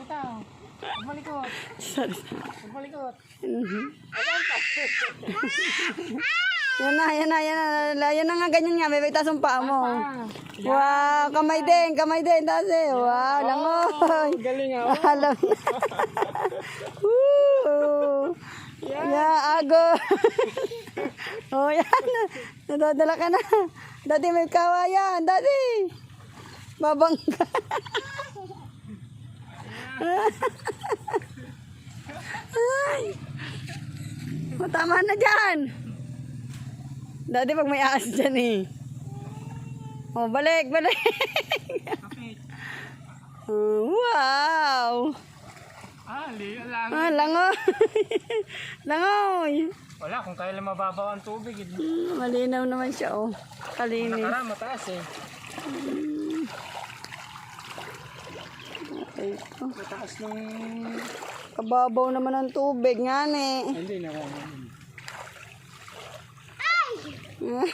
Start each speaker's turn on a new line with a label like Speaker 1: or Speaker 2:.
Speaker 1: ito. Malikot.
Speaker 2: Sorry.
Speaker 1: Malikot.
Speaker 2: Yan na, yan na, yan na. Yan na nga, ganyan nga. May itaas ang paa mo. Wow, kamay din, dati. Wow, langoy.
Speaker 1: Galing ah.
Speaker 2: Alam na. Woo! Yeah, ago. Oh, yan. Nadadala ka na. Dati may kawayan. Dati. Babangga. Ay. Tama na dyan. Dati pag may aas dyan eh. Oh, balik. Wow. Langoy. Langoy.
Speaker 1: Wala, kung kaya lang mababaw ang tubig.
Speaker 2: Malinaw naman siya, oh. Kalinis.
Speaker 1: Nakaraan, mataas eh.
Speaker 2: Okay. Oh.
Speaker 1: Mataas ng...
Speaker 2: Kababaw naman ang tubig, nga ne.
Speaker 1: Hindi, nakaraan.
Speaker 2: Hmm.